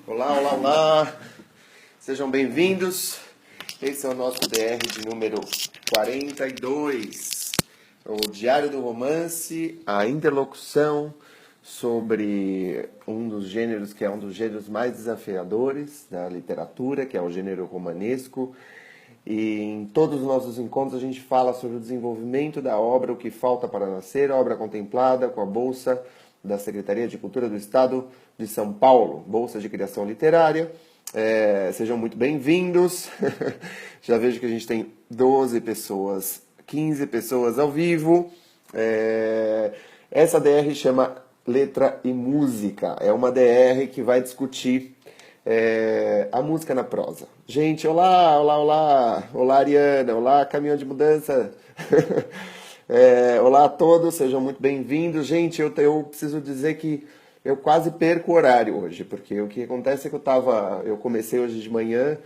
Olá, olá, olá! Sejam bem-vindos. Esse é o nosso DR de número 42. O Diário do Romance, a interlocução sobre um dos gêneros que é um dos gêneros mais desafiadores da literatura, que é o gênero romanesco. E em todos os nossos encontros a gente fala sobre o desenvolvimento da obra, o que falta para nascer, a obra contemplada com a Bolsa da Secretaria de Cultura do Estado de São Paulo, Bolsa de Criação Literária. Sejam muito bem-vindos. Já vejo que a gente tem 12 pessoas, 15 pessoas ao vivo. Essa DR chama Letra e Música. É uma DR que vai discutir a música na prosa. Gente, olá, olá, olá. Olá, Ariana. Olá, caminhão de mudança. Olá a todos, sejam muito bem-vindos. Gente, eu preciso dizer que eu quase perco o horário hoje, porque o que acontece é que eu comecei hoje de manhã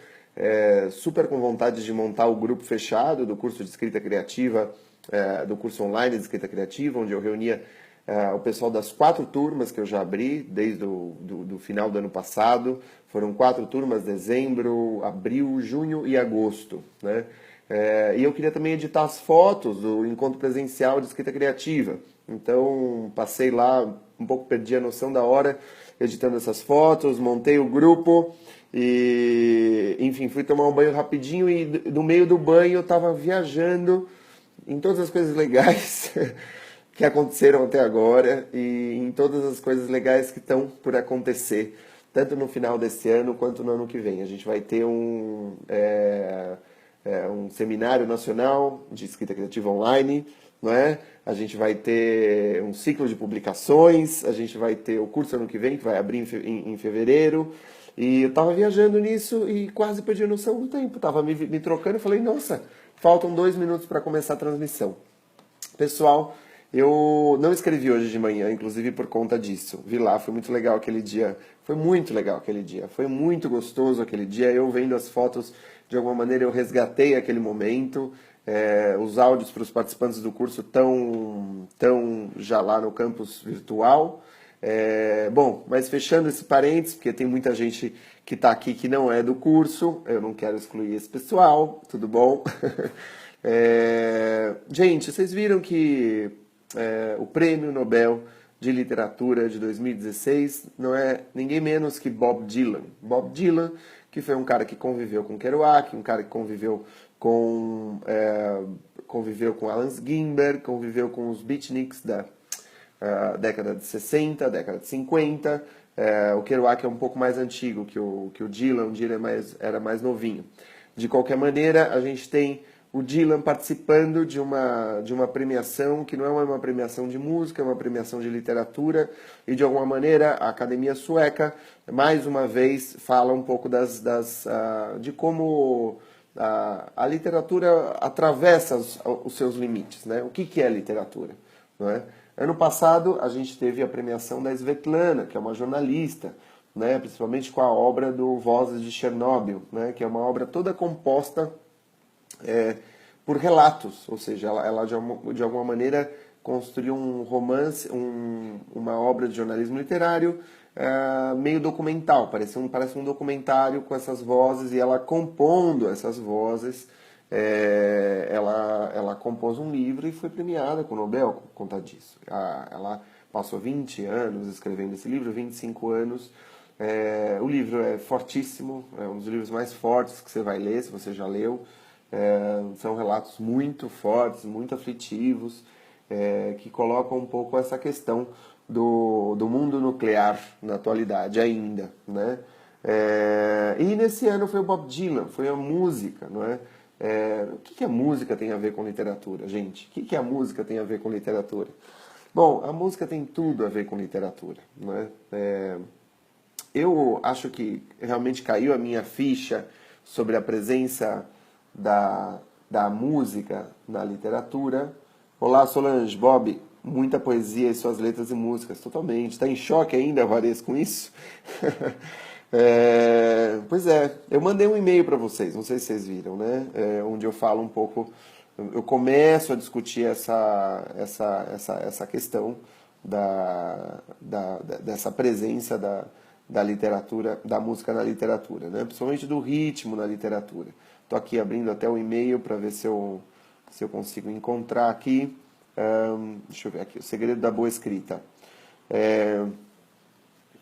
super com vontade de montar o grupo fechado do curso de escrita criativa, do curso online de escrita criativa, onde eu reunia o pessoal das 4 turmas que eu já abri desde do final do ano passado. Foram 4 turmas, dezembro, abril, junho e agosto, né? E eu queria também editar as fotos do encontro presencial de escrita criativa. Então, passei lá, um pouco perdi a noção da hora, editando essas fotos, montei o grupo e, enfim, fui tomar um banho rapidinho e no meio do banho eu estava viajando em todas as coisas legais que aconteceram até agora e em todas as coisas legais que estão por acontecer, tanto no final desse ano quanto no ano que vem. A gente vai ter um seminário nacional de escrita criativa online, não é? A gente vai ter um ciclo de publicações, a gente vai ter o curso ano que vem, que vai abrir em fevereiro. E eu estava viajando nisso e quase perdi a noção do tempo. Estava me trocando e falei, nossa, faltam 2 minutos para começar a transmissão. Pessoal, eu não escrevi hoje de manhã, inclusive por conta disso. Vi lá, foi muito legal aquele dia. Foi muito legal aquele dia. Foi muito gostoso aquele dia. Eu vendo as fotos, de alguma maneira eu resgatei aquele momento. Os áudios para os participantes do curso estão já lá no campus virtual. Bom, mas fechando esse parênteses, porque tem muita gente que está aqui que não é do curso. Eu não quero excluir esse pessoal, tudo bom? Gente, vocês viram que o Prêmio Nobel de Literatura de 2016 não é ninguém menos que Bob Dylan. Bob Dylan, que foi um cara que conviveu com Kerouac, um cara que conviveu com Allen Ginsberg, conviveu com os beatniks da década de 60, década de 50. O Kerouac é um pouco mais antigo que o Dylan, era mais novinho. De qualquer maneira, a gente tem o Dylan participando de uma premiação que não é uma premiação de música, é uma premiação de literatura, e de alguma maneira a Academia Sueca, mais uma vez, fala um pouco de como a literatura atravessa os seus limites, né? O que é literatura, não é? Ano passado a gente teve a premiação da Svetlana, que é uma jornalista, né? Principalmente com a obra do Vozes de Chernobyl, né? Que é uma obra toda composta por relatos, ou seja, ela de alguma maneira construiu um romance, uma obra de jornalismo literário meio documental, parece um documentário com essas vozes, e ela compondo essas vozes, ela compôs um livro e foi premiada com o Nobel por conta disso. Ela passou 20 anos escrevendo esse livro, 25 anos. O livro é fortíssimo, é um dos livros mais fortes que você vai ler, se você já leu. São relatos muito fortes, muito aflitivos, que colocam um pouco essa questão do mundo nuclear na atualidade ainda, né? E nesse ano foi o Bob Dylan, foi a música, não é? O que a música tem a ver com literatura, gente? O que a música tem a ver com literatura? Bom, a música tem tudo a ver com literatura, não é? Eu acho que realmente caiu a minha ficha sobre a presença da música na literatura. Olá, Solange, Bob, muita poesia em suas letras e músicas, totalmente. Está em choque ainda, Vares, com isso? Pois é, eu mandei um e-mail para vocês, não sei se vocês viram, né? Onde eu falo um pouco, eu começo a discutir essa questão dessa presença da literatura, da música na literatura, né? Principalmente do ritmo na literatura. Estou aqui abrindo até o e-mail para ver se eu consigo encontrar aqui. Deixa eu ver aqui, o segredo da boa escrita.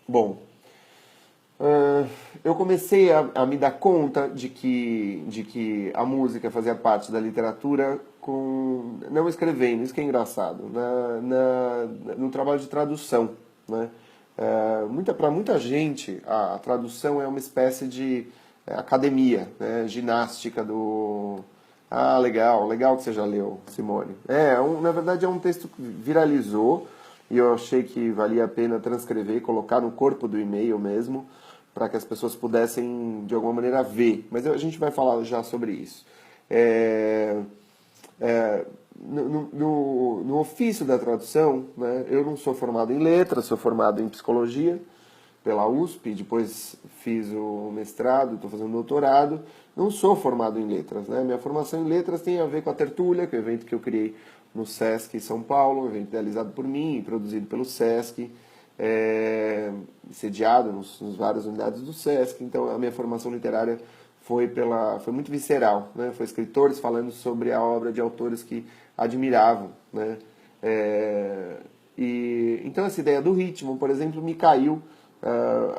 Bom, eu comecei a me dar conta de que a música fazia parte da literatura não escrevendo, isso que é engraçado, no trabalho de tradução, né? Para muita gente, a tradução é uma espécie de academia, né? Ginástica do... Ah, legal que você já leu, Simone. Na verdade é um texto que viralizou e eu achei que valia a pena transcrever e colocar no corpo do e-mail mesmo, para que as pessoas pudessem, de alguma maneira, ver. Mas a gente vai falar já sobre isso. No ofício da tradução, né, eu não sou formado em letras, sou formado em psicologia pela USP, depois fiz o mestrado, estou fazendo doutorado. Não sou formado em letras, né? Minha formação em letras tem a ver com a Tertúlia, que é o evento que eu criei no Sesc São Paulo, um evento realizado por mim e produzido pelo Sesc, sediado nas várias unidades do Sesc. Então a minha formação literária foi muito visceral, né? Foi escritores falando sobre a obra de autores que admiravam, né? Então essa ideia do ritmo, por exemplo, me caiu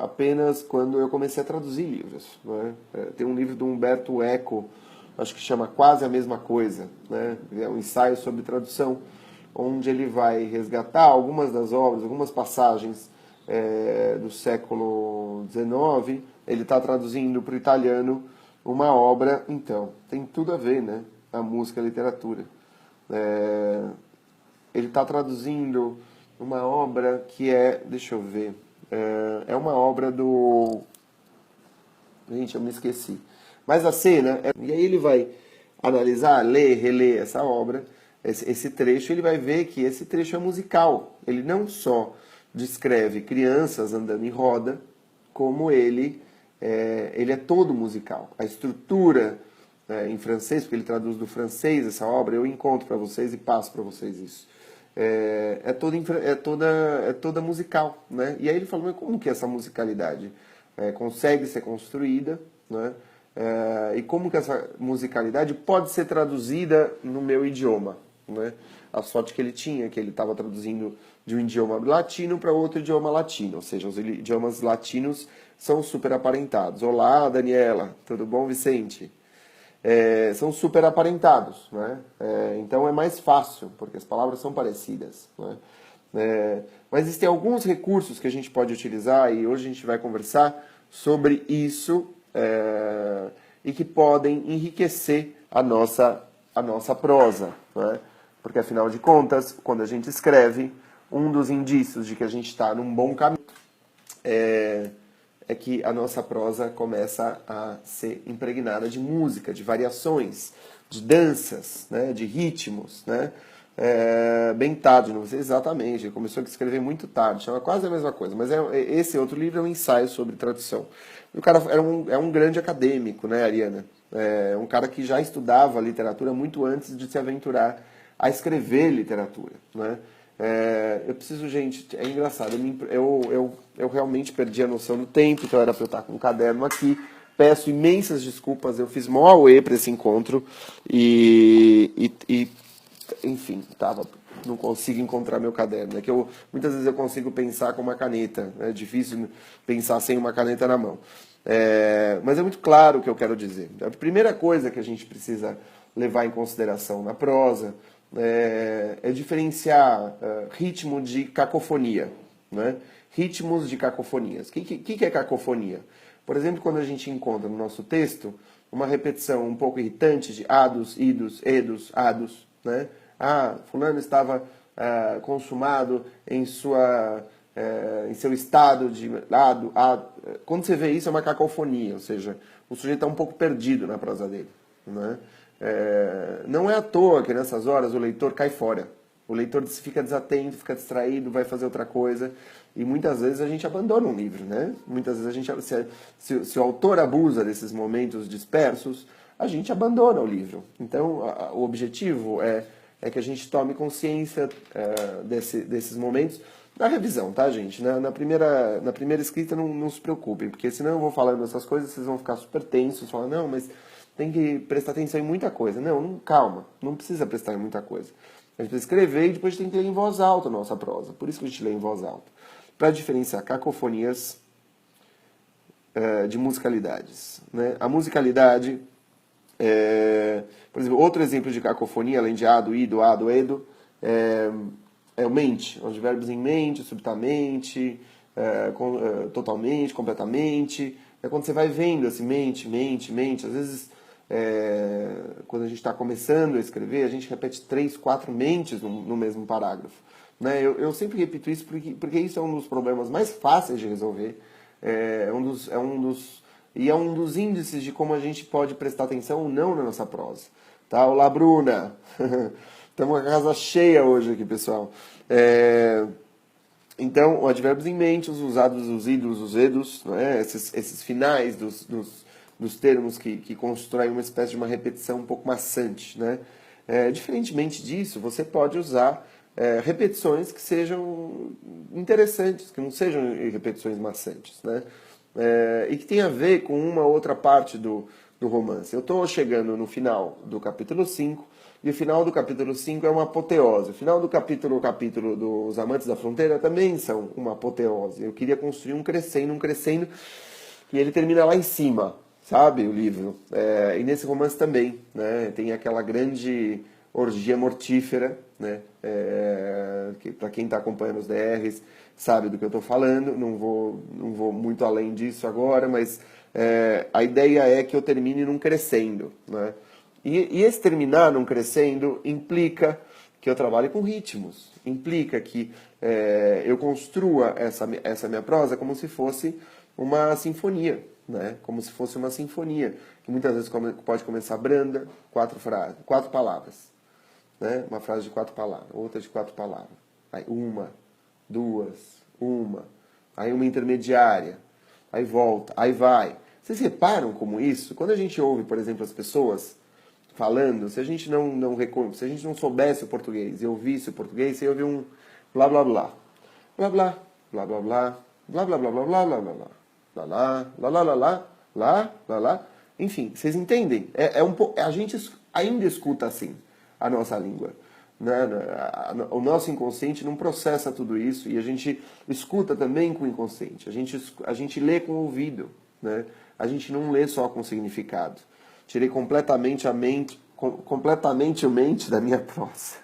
apenas quando eu comecei a traduzir livros, né? Tem um livro do Humberto Eco, acho que chama Quase a Mesma Coisa, né? É um ensaio sobre tradução, onde ele vai resgatar algumas das obras, algumas passagens do século XIX. Ele está traduzindo para o italiano uma obra, então, tem tudo a ver, né? A música e a literatura. Ele está traduzindo uma obra que deixa eu ver, é uma obra do... Gente, eu me esqueci. Mas a cena... E aí ele vai analisar, ler, reler essa obra, esse trecho, ele vai ver que esse trecho é musical. Ele não só descreve crianças andando em roda, como ele é todo musical. A estrutura em francês, porque ele traduz do francês essa obra, eu encontro para vocês e passo para vocês isso. É toda musical, né? E aí ele falou, mas como que essa musicalidade consegue ser construída, né? E como que essa musicalidade pode ser traduzida no meu idioma, né? A sorte que ele tinha, que ele estava traduzindo de um idioma latino para outro idioma latino, ou seja, os idiomas latinos são super aparentados. Olá, Daniela, tudo bom, Vicente? São super aparentados, né? Então é mais fácil, porque as palavras são parecidas, né? Mas existem alguns recursos que a gente pode utilizar, e hoje a gente vai conversar sobre isso, e que podem enriquecer a nossa prosa, né? Porque afinal de contas, quando a gente escreve, um dos indícios de que a gente está num bom caminho é que a nossa prosa começa a ser impregnada de música, de variações, de danças, né, de ritmos, né? Bem tarde, não sei exatamente, ele começou a escrever muito tarde, chama quase a mesma coisa, mas esse outro livro é um ensaio sobre tradução. O cara é um grande acadêmico, né, Ariana? É um cara que já estudava literatura muito antes de se aventurar a escrever literatura, né? Eu preciso, gente, é engraçado, eu realmente perdi a noção do tempo, então era para eu estar com um caderno aqui. Peço imensas desculpas, eu fiz mó auê para esse encontro enfim, não consigo encontrar meu caderno. Muitas vezes eu consigo pensar com uma caneta, é difícil pensar sem uma caneta na mão. Mas é muito claro o que eu quero dizer. A primeira coisa que a gente precisa levar em consideração na prosa é diferenciar ritmo de cacofonia, né? Ritmos de cacofonias. O que é cacofonia? Por exemplo, quando a gente encontra no nosso texto uma repetição um pouco irritante de ados, idos, edos, ados, né? Fulano estava consumado em seu estado de lado. Quando você vê isso, é uma cacofonia, ou seja, o sujeito está um pouco perdido na prosa dele, né? Não é à toa que nessas horas o leitor cai fora. O leitor fica desatento, fica distraído, vai fazer outra coisa. E muitas vezes a gente abandona um livro, né? Muitas vezes se o autor abusa desses momentos dispersos, a gente abandona o livro. Então, o objetivo é que a gente tome consciência desses momentos Na revisão, tá, gente? Na primeira escrita não se preocupem, porque senão eu vou falando essas coisas, vocês vão ficar super tensos, falar, não, mas tem que prestar atenção em muita coisa. Não, calma, não precisa prestar em muita coisa. A gente precisa escrever e depois tem que ler em voz alta a nossa prosa. Por isso que a gente lê em voz alta. Para diferenciar cacofonias de musicalidades. Né? A musicalidade, por exemplo, outro exemplo de cacofonia, além de ado, ido, ado, edo, é o mente, os verbos em mente, subitamente, totalmente, completamente. É quando você vai vendo assim, mente, mente, mente. Às vezes, quando a gente está começando a escrever, a gente repete 3, 4 mentes no mesmo parágrafo. Né? Eu sempre repito isso porque isso é um dos problemas mais fáceis de resolver. É um dos índices de como a gente pode prestar atenção ou não na nossa prosa. Tá? Olá, Bruna! Estamos com a casa cheia hoje aqui, pessoal. Então, os advérbios em mente, os usados, os ídolos, os edos, né? Esses finais dos termos que constroem uma espécie de uma repetição um pouco maçante. Né? Diferentemente disso, você pode usar repetições que sejam interessantes, que não sejam repetições maçantes. Né? E que tem a ver com uma outra parte do romance. Eu estou chegando no final do capítulo 5, e o final do capítulo 5 é uma apoteose. O final do capítulo dos Amantes da Fronteira também são uma apoteose. Eu queria construir um crescendo, e ele termina lá em cima, sabe, o livro. E nesse romance também, né, tem aquela grande orgia mortífera, né, que para quem está acompanhando os DRs sabe do que eu estou falando, não vou muito além disso agora, mas a ideia é que eu termine num crescendo, né? E esse terminar num crescendo implica que eu trabalhe com ritmos, implica que eu construa essa minha prosa como se fosse uma sinfonia, né? Como se fosse uma sinfonia, que muitas vezes pode começar branda, 4 palavras, né? Uma frase de 4 palavras, outra de 4 palavras, aí uma, duas, aí uma intermediária, aí volta, aí vai. Vocês reparam como isso? Quando a gente ouve, por exemplo, as pessoas falando, se a gente não soubesse o português e ouvisse o português, você ia ouvir um blá blá blá. Blá blá, blá blá blá, blá blá blá blá blá blá blá blá. Lá lá, lá lá lá lá, lá, lá lá. Enfim, vocês entendem? A gente ainda escuta assim a nossa língua. Né? O nosso inconsciente não processa tudo isso e a gente escuta também com o inconsciente. A gente lê com o ouvido. Né? A gente não lê só com significado. Tirei completamente o mente da minha prosa.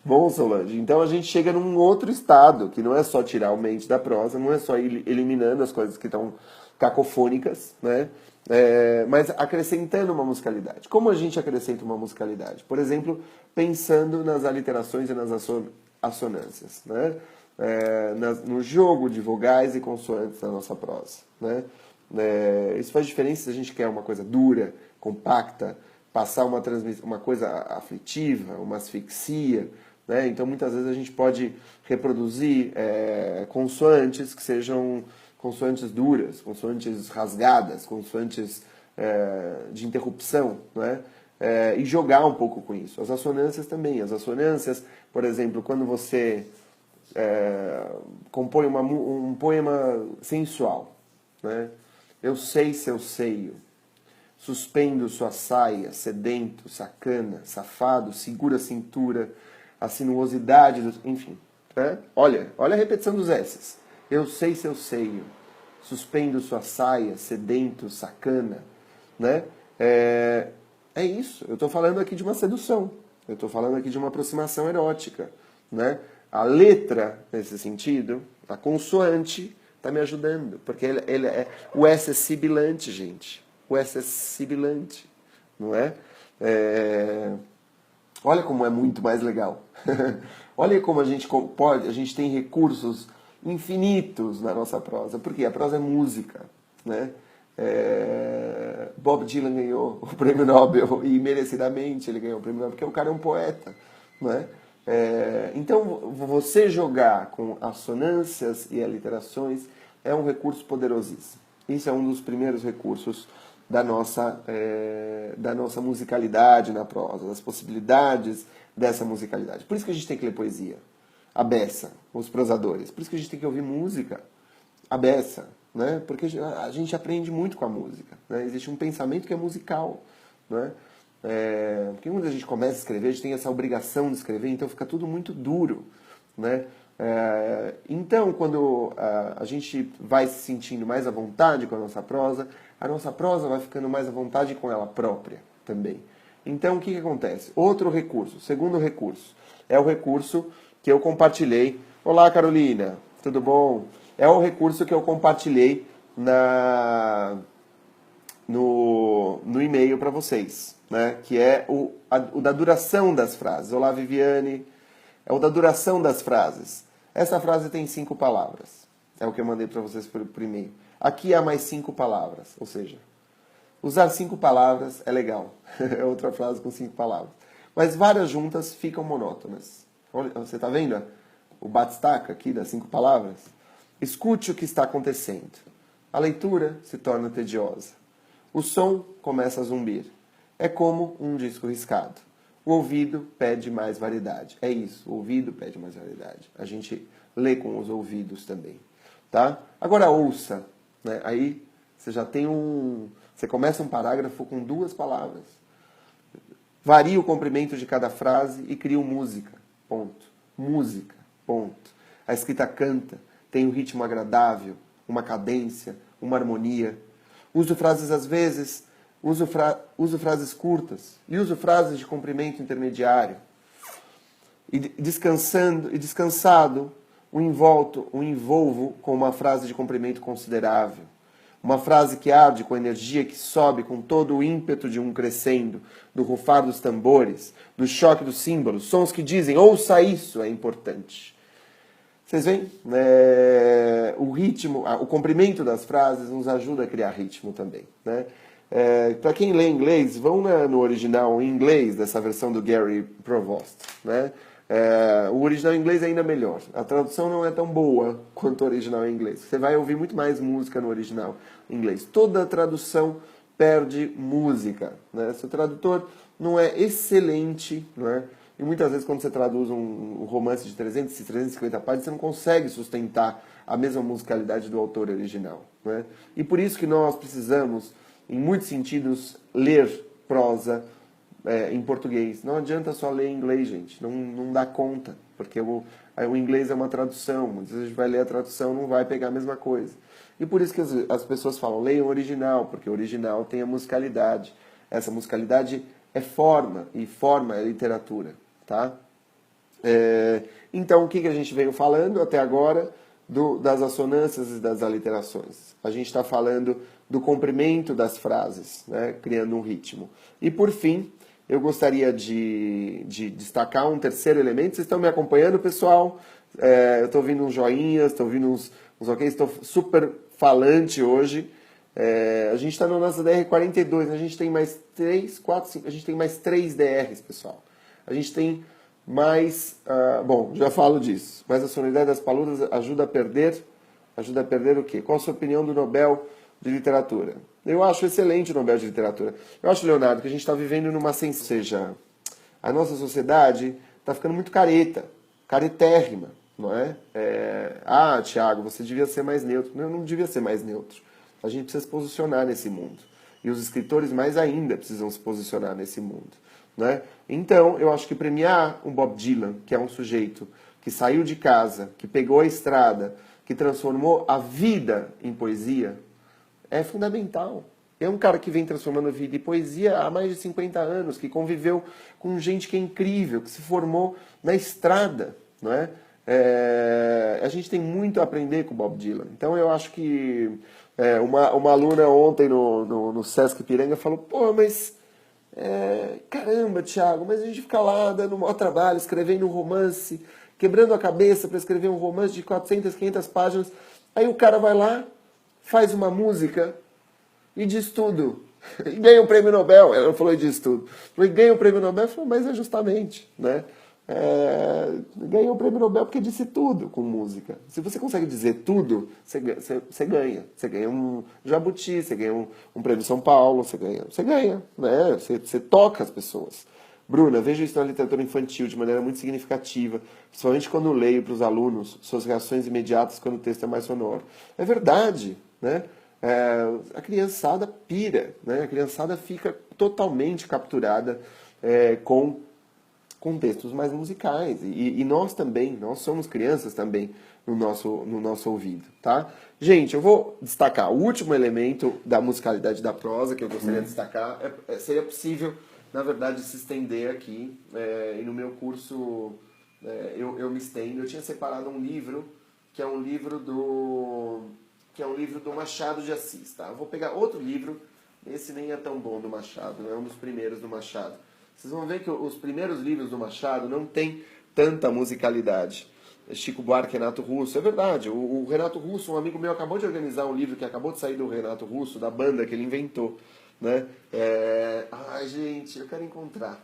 Bom, Solange, então a gente chega num outro estado, que não é só tirar o mente da prosa, não é só ir eliminando as coisas que estão cacofônicas, né? Mas acrescentando uma musicalidade. Como a gente acrescenta uma musicalidade? Por exemplo, pensando nas aliterações e nas assonâncias, né? No jogo de vogais e consoantes da nossa prosa, né? Isso faz diferença se a gente quer uma coisa dura, compacta, passar uma coisa aflitiva, uma asfixia. Né? Então, muitas vezes a gente pode reproduzir consoantes que sejam consoantes duras, consoantes rasgadas, consoantes de interrupção, né? E jogar um pouco com isso. As assonâncias também. As assonâncias, por exemplo, quando você compõe um poema sensual, né? Eu sei seu seio, suspendo sua saia, sedento, sacana, safado, segura a cintura, a sinuosidade, enfim. Né? Olha a repetição dos S's. Eu sei seu seio, suspendo sua saia, sedento, sacana. Né? É isso, eu estou falando aqui de uma sedução, eu estou falando aqui de uma aproximação erótica. Né? A letra, nesse sentido, a consoante, está me ajudando, porque ele é o S é sibilante, gente. O S é sibilante, não é? Olha como é muito mais legal. Olha como a gente tem recursos infinitos na nossa prosa, porque a prosa é música, né? Bob Dylan ganhou o prêmio Nobel e merecidamente ele ganhou o prêmio Nobel porque o cara é um poeta, não é? Então, você jogar com assonâncias e aliterações é um recurso poderosíssimo. Isso é um dos primeiros recursos da nossa musicalidade na prosa, das possibilidades dessa musicalidade. Por isso que a gente tem que ler poesia. a beça, os prosadores. Por isso que a gente tem que ouvir música, a beça, né? Porque a gente aprende muito com a música, né? Existe um pensamento que é musical, né? Porque quando a gente começa a escrever, a gente tem essa obrigação de escrever, então fica tudo muito duro, né? Então, quando a gente vai se sentindo mais à vontade com a nossa prosa vai ficando mais à vontade com ela própria também. Então, o que acontece? Outro recurso, segundo recurso, é o recurso que eu compartilhei. Olá, Carolina, tudo bom? É o recurso que eu compartilhei no e-mail para vocês, né? Que é o da duração das frases. Olá, Viviane. É o da duração das frases. Essa frase tem 5 palavras. É o que eu mandei para vocês por e-mail. Aqui há mais 5 palavras. Ou seja, usar 5 palavras é legal. É outra frase com 5 palavras. Mas várias juntas ficam monótonas. Olha, você está vendo o batistaca aqui das 5 palavras? Escute o que está acontecendo. A leitura se torna tediosa. O som começa a zumbir. É como um disco riscado. O ouvido pede mais variedade. É isso, o ouvido pede mais variedade. A gente lê com os ouvidos também. Tá? Agora ouça. Né? Aí você já tem Você começa um parágrafo com 2 palavras. Varia o comprimento de cada frase e cria música. Ponto. Música. Ponto. A escrita canta, tem um ritmo agradável, uma cadência, uma harmonia. Uso frases às vezes, uso frases curtas e uso frases de comprimento intermediário. E descansado, o envolvo com uma frase de comprimento considerável. Uma frase que arde com energia, que sobe com todo o ímpeto de um crescendo, do rufar dos tambores, do choque dos símbolos, sons que dizem, ouça isso, é importante. Vocês veem? O ritmo, o comprimento das frases nos ajuda a criar ritmo também. Né? Para quem lê inglês, vão no original em inglês dessa versão do Gary Provost. Né? O original em inglês é ainda melhor. A tradução não é tão boa quanto o original em inglês. Você vai ouvir muito mais música no original em inglês. Toda tradução perde música. Né? Se o tradutor não é excelente, não é? E muitas vezes quando você traduz um romance de 350 páginas, você não consegue sustentar a mesma musicalidade do autor original. Né? E por isso que nós precisamos, em muitos sentidos, ler prosa em português. Não adianta só ler em inglês, gente. Não dá conta. Porque o inglês é uma tradução. Muitas vezes a gente vai ler a tradução não vai pegar a mesma coisa. E por isso que as pessoas falam, leiam o original, porque o original tem a musicalidade. Essa musicalidade é forma, e forma é literatura. Tá? Então, o que a gente veio falando até agora das assonâncias e das aliterações? A gente está falando do comprimento das frases, né? Criando um ritmo. E, por fim, eu gostaria de destacar um terceiro elemento. Vocês estão me acompanhando, pessoal? Eu estou ouvindo uns joinhas, estou ouvindo uns ok, estou super falante hoje. A gente está no nosso DR42, a gente tem mais 3, 4, 5, a gente tem mais 3 DRs, pessoal. A gente tem mais... bom, já falo disso. Mas a sonoridade das palavras ajuda a perder o quê? Qual a sua opinião do Nobel de Literatura? Eu acho excelente o Nobel de Literatura. Eu acho, Leonardo, que a gente está vivendo numa... Ou seja, a nossa sociedade está ficando muito caretérrima, não é? Tiago, você devia ser mais neutro. Eu não devia ser mais neutro. A gente precisa se posicionar nesse mundo. E os escritores mais ainda precisam se posicionar nesse mundo. Né? Então, eu acho que premiar um Bob Dylan, que é um sujeito que saiu de casa, que pegou a estrada, que transformou a vida em poesia, é fundamental. É um cara que vem transformando a vida em poesia há mais de 50 anos, que conviveu com gente que é incrível, que se formou na estrada. Não é? A gente tem muito a aprender com o Bob Dylan. Então, eu acho que uma aluna ontem no Sesc Ipiranga falou, pô, mas... caramba, Thiago, mas a gente fica lá dando um maior trabalho, escrevendo um romance, quebrando a cabeça para escrever um romance de 400, 500 páginas. Aí o cara vai lá, faz uma música e diz tudo. E ganha um prêmio Nobel. Ela falou e diz tudo. E ganha um prêmio Nobel, eu falei, mas é justamente, né? Ganhou o prêmio Nobel porque disse tudo com música. Se você consegue dizer tudo, você ganha. Você ganha um Jabuti, você ganha um prêmio São Paulo, você ganha, né? Você toca as pessoas. Bruna, vejo isso na literatura infantil de maneira muito significativa, principalmente quando leio para os alunos suas reações imediatas quando o texto é mais sonoro. É verdade, né? A criançada pira, né? A criançada fica totalmente capturada com textos mais musicais. E nós também, nós somos crianças também no nosso ouvido, tá? Gente, eu vou destacar o último elemento da musicalidade da prosa que eu gostaria de destacar. Seria possível, na verdade, se estender aqui. E no meu curso eu me estendo. Eu tinha separado um livro, que é um livro do Machado de Assis, tá? Eu vou pegar outro livro, esse nem é tão bom do Machado, é um dos primeiros do Machado. Vocês vão ver que os primeiros livros do Machado não tem tanta musicalidade. Chico Buarque, Renato Russo, é verdade. O Renato Russo, um amigo meu, acabou de organizar um livro que acabou de sair do Renato Russo, da banda que ele inventou, né? Ai, gente, eu quero encontrar.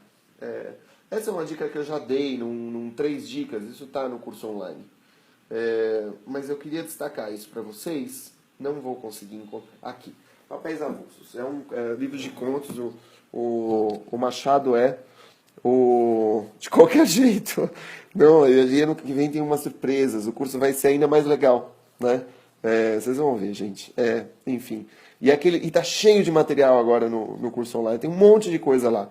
Essa é uma dica que eu já dei num 3 dicas, isso está no curso online. Mas eu queria destacar isso para vocês, não vou conseguir encontrar. Aqui, Papéis Avulsos. É um livro de contos, o Machado de qualquer jeito. Não, e ano que vem tem umas surpresas, o curso vai ser ainda mais legal, né? Vocês vão ver, gente. Enfim. E tá cheio de material agora no curso online, tem um monte de coisa lá.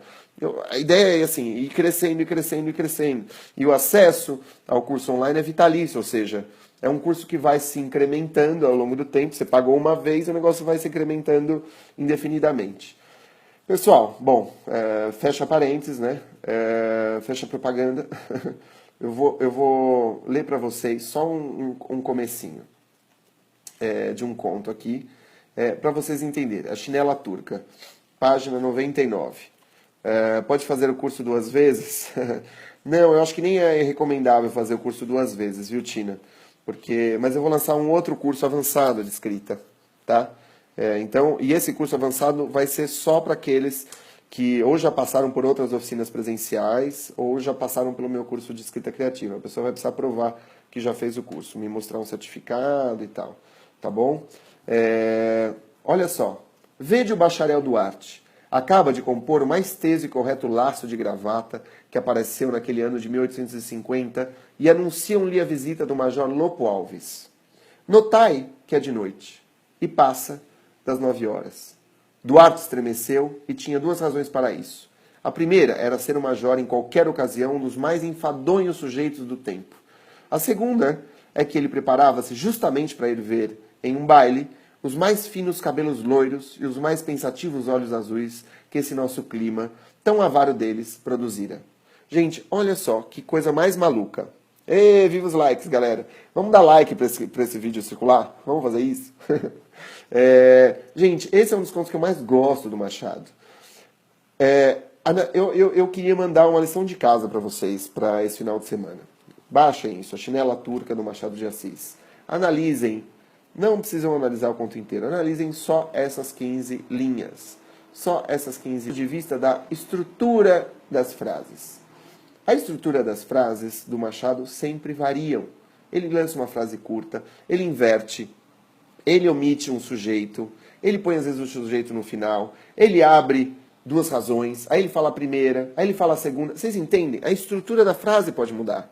A ideia é assim, ir crescendo, e crescendo, e crescendo. E o acesso ao curso online é vitalício, ou seja, é um curso que vai se incrementando ao longo do tempo. Você pagou uma vez, o negócio vai se incrementando indefinidamente. Pessoal, bom, fecha parênteses, né? Fecha propaganda. Eu vou ler para vocês só um comecinho de um conto aqui, para vocês entenderem. A Chinela Turca, página 99. Pode fazer o curso 2 vezes? Não, eu acho que nem é recomendável fazer o curso 2 vezes, viu, Tina? Mas eu vou lançar um outro curso avançado de escrita, tá? Então, e esse curso avançado vai ser só para aqueles que ou já passaram por outras oficinas presenciais ou já passaram pelo meu curso de escrita criativa. A pessoa vai precisar provar que já fez o curso, me mostrar um certificado e tal, tá bom? Olha só, vede o bacharel Duarte. Acaba de compor o mais teso e correto laço de gravata que apareceu naquele ano de 1850 e anunciam-lhe a visita do Major Lopo Alves. Notai que é de noite e passa das 9 horas. Duarte estremeceu e tinha 2 razões para isso. A primeira era ser o major em qualquer ocasião um dos mais enfadonhos sujeitos do tempo. A segunda é que ele preparava-se justamente para ir ver, em um baile, os mais finos cabelos loiros e os mais pensativos olhos azuis que esse nosso clima, tão avaro deles, produzira. Gente, olha só que coisa mais maluca. Viva os likes, galera. Vamos dar like para esse vídeo circular? Vamos fazer isso? Gente, esse é um dos contos que eu mais gosto do Machado. Eu queria mandar uma lição de casa para vocês para esse final de semana. Baixem isso, a Chinela Turca do Machado de Assis. Analisem. Não precisam analisar o conto inteiro. Analisem só essas 15 linhas. Só essas 15 de vista da estrutura das frases. A estrutura das frases do Machado sempre variam. Ele lança uma frase curta, ele inverte, ele omite um sujeito, ele põe às vezes o sujeito no final, ele abre 2 razões, aí ele fala a primeira, aí ele fala a segunda. Vocês entendem? A estrutura da frase pode mudar.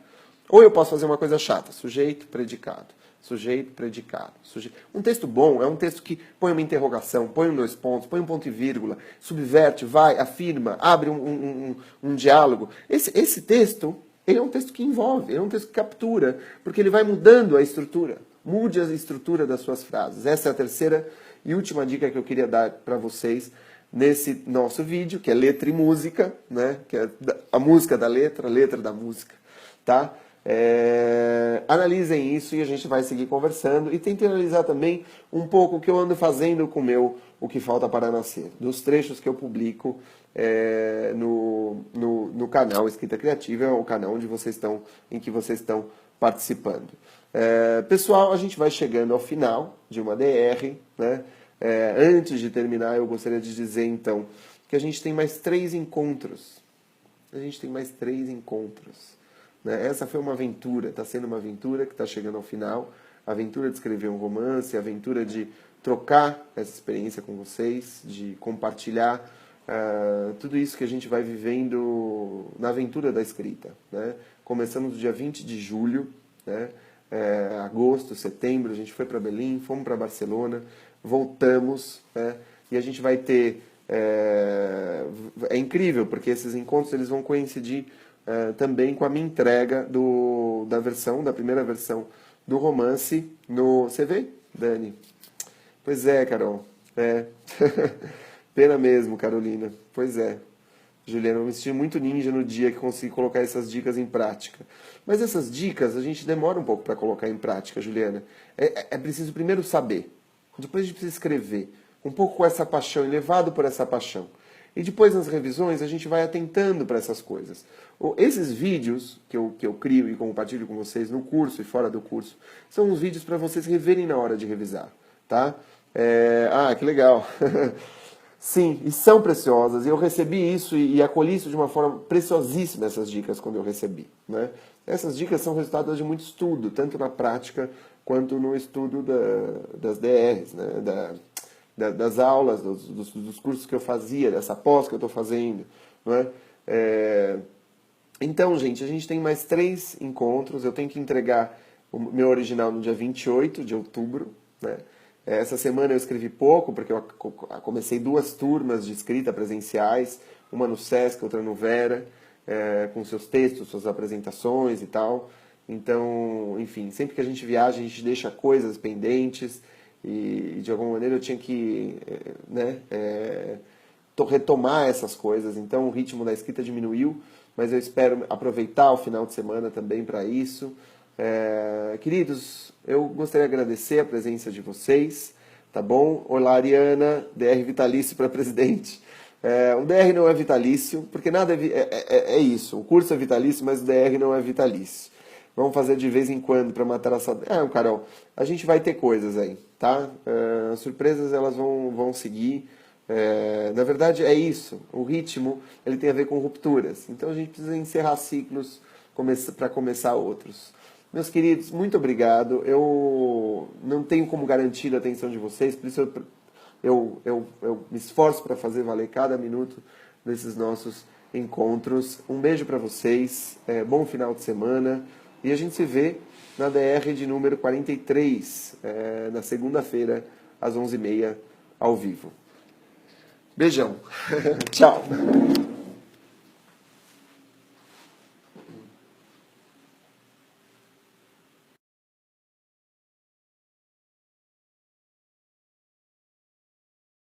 Ou eu posso fazer uma coisa chata, sujeito, predicado. Sujeito, predicado. Um texto bom é um texto que põe uma interrogação, põe 2 pontos, põe um ponto e vírgula, subverte, vai, afirma, abre um diálogo. Esse texto, ele é um texto que envolve, ele é um texto que captura, porque ele vai mudando a estrutura. Mude a estrutura das suas frases. Essa é a terceira e última dica que eu queria dar para vocês nesse nosso vídeo, que é letra e música, né? Que é a música da letra, a letra da música, tá? Analisem isso e a gente vai seguir conversando. E tentem analisar também um pouco o que eu ando fazendo com O Que Falta Para Nascer, dos trechos que eu publico no canal Escrita Criativa, é o canal em que vocês estão participando. Pessoal, a gente vai chegando ao final de uma DR, né? Antes de terminar, eu gostaria de dizer então que a gente tem mais 3 encontros. Né? Essa foi uma aventura, está sendo uma aventura que está chegando ao final. A aventura de escrever um romance, a aventura de trocar essa experiência com vocês, de compartilhar tudo isso que a gente vai vivendo na aventura da escrita, né? Começamos no dia 20 de julho, né? Agosto, setembro, a gente foi para Berlim, fomos para Barcelona, voltamos, né? E a gente vai ter... É incrível, porque esses encontros eles vão coincidir também com a minha entrega da primeira versão do romance no... Você vê, Dani? Pois é, Carol. Pena mesmo, Carolina. Pois é. Juliana, eu me senti muito ninja no dia que consegui colocar essas dicas em prática. Mas essas dicas a gente demora um pouco para colocar em prática, Juliana. É preciso primeiro saber. Depois a gente precisa escrever. Um pouco com essa paixão, e levado por essa paixão. E depois nas revisões a gente vai atentando para essas coisas. Esses vídeos que eu crio e compartilho com vocês no curso e fora do curso, são uns vídeos para vocês reverem na hora de revisar. Tá? Que legal. Sim, e são preciosas. Eu recebi isso e acolhi isso de uma forma preciosíssima, essas dicas, quando eu recebi. Né? Essas dicas são resultado de muito estudo, tanto na prática quanto no estudo das DRs, né? Das aulas, dos cursos que eu fazia, dessa pós que eu estou fazendo. Não é? Então, gente, a gente tem mais 3 encontros. Eu tenho que entregar o meu original no dia 28 de outubro. Né? Essa semana eu escrevi pouco, porque eu comecei 2 turmas de escrita presenciais, uma no Sesc, outra no Vera, com seus textos, suas apresentações e tal. Então, enfim, sempre que a gente viaja, a gente deixa coisas pendentes e de alguma maneira eu tinha que retomar essas coisas. Então o ritmo da escrita diminuiu, mas eu espero aproveitar o final de semana também para isso. Queridos, eu gostaria de agradecer a presença de vocês, tá bom? Olá, Ariana, DR vitalício para presidente. O DR não é vitalício, porque nada é isso. O curso é vitalício, mas o DR não é vitalício. Vamos fazer de vez em quando para matar a saudade. Carol, a gente vai ter coisas aí, tá? As surpresas elas vão seguir. Na verdade é isso. O ritmo ele tem a ver com rupturas. Então a gente precisa encerrar ciclos para começar outros. Meus queridos, muito obrigado. Eu não tenho como garantir a atenção de vocês, por isso eu me esforço para fazer valer cada minuto desses nossos encontros. Um beijo para vocês, bom final de semana. E a gente se vê na DR de número 43, na segunda-feira, às 11h30, ao vivo. Beijão. Tchau.